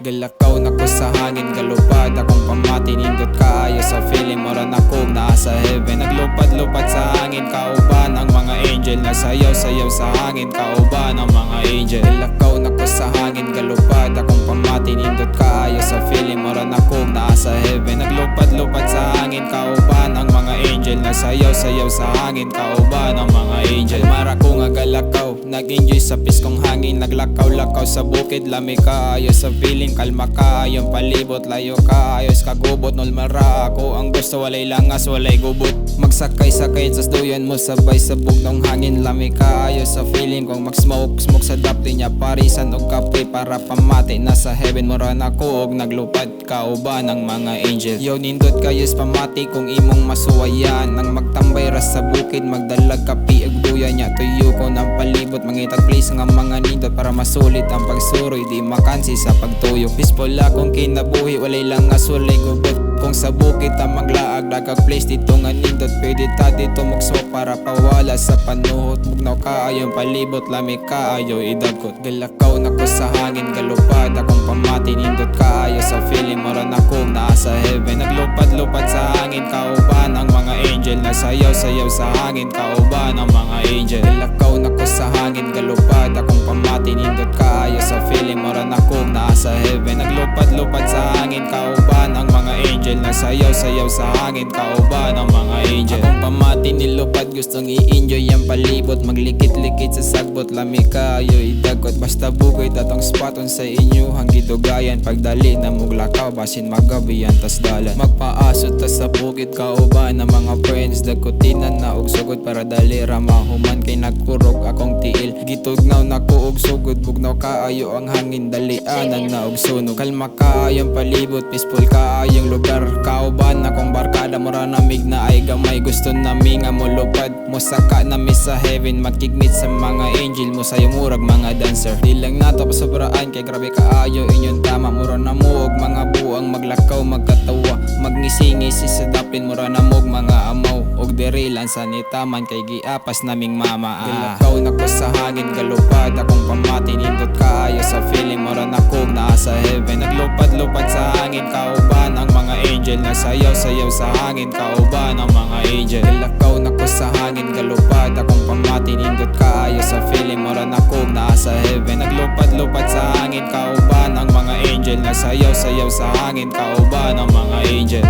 Galakaw na ko sa hangin, galupad akong pamati, nindot kaayo sa feeling, mora na ko nasa heaven. Naglupad-lupad sa hangin, kauban ang mga angel. Nasayaw-sayaw sa hangin, kauban ang mga angel. Galakaw na ko sa hangin, galupad akong pamati, nindot kaayo sa feeling, mora na ko nasa heaven. Naglupad-lupad sa hangin, kauban ang mga angel. Nasayaw-sayaw sa hangin, kauban ang mga angel. Mara ko nga galakaw, nag-enjoy sa piskong hangin. Naglakaw-lakaw sa bukid, lami kaayo sa feeling, kalma kayong palibot, layo kaayos kagubot. Nulmara ako ang gusto, walay langas, walay gubot. Magsakay-sakay sa duyan mo, sabay sa bugnaong hangin. Lami kaayos sa feeling, kung mag-smoke sa dapti niya, parisan og kape para pamati. Nasa heaven mo ran ako, og naglupad kauban ng mga angel. Yo, nindot kayos pamati kung imong masuwayan. Nang magtambay ra sa bukid, magdalag kape ag duyan niya. Tuyo ko ng palibot, mangitag place nga mga nindot para masulit ang pagsuroy, di makansi sa pagtuyo. Peaceful akong kinabuhi, walay langas, walay gubot. Kung sa bukid ta maglaag, dagag place dito nga nindot. Pwede ta dito magswak para pawala sa panuhot. Bugnaw kaayong palibot, lami kaayo idagkot. Galakaw na ko sa hangin, galupad akong pamati, nindot kaayo sa feeling, mora na ko nasa heaven. Naglupad-lupad sa hangin, kauban ang mga angel. Nasayaw-sayaw sa hangin, kauban ang mga angel. Galakaw na ko sa hangin, galupad akong pamati, nindot kaayo sa feeling, mora na ko nasa heaven. Naglupad-lupad sa hangin, kauban ang mga angel. Nasayaw-sayaw sa hangin, kauban ang mga angel. Akong pamati nilupad, gustong i-enjoy ang palibot. Maglikit-likit sa sagbot, lami kayo idagot. Basta bugoy datong spaton sa inyo hang gidugayan. Pagdali na muglakaw, basin magabiyan tas dalan. Magpaasot ta sa bukid, kauban ng mga friends. Dagkutinan na og sugod para dali ra mahuman. Kay nagkurog akong tiil, gitugnaw na ko og sugod. Bugnaw kaayo ang hangin, dalianan na og sunog. Kalma kaayong palibot, peaceful kaayong lugar. Kauban akong barkada, mura namig na ay gamay. Gusto nami nga molupad, mosaka nami sa heaven. Makigmit sa mga angel, mosayo murag mga dancer. Di lang nato pasobraan, kay grabe kaayo inyong tama. Mura na mo og mga buang maglakaw, magkatawa, magngisi-ngisi sa dapin. Mura na mo og mga amaw, og dirilan sa nitaman, kay giapas naming mama. Galakaw na ko sa hangin, galupad akong pamati, nindot kaayo sa feeling, mura na ko nasa heaven. Naglupad-lupad sa hangin, kauban ang mga angel. Nasayaw-sayaw sa hangin, kauban ang mga angel. Galakaw na ko sa hangin, galupad akong pamati, nindot kaayo sa feeling, mora na ko nasa heaven. Naglupad-lupad sa hangin, kauban ang mga angel. Nasayaw-sayaw sa hangin, kauban ang mga angel.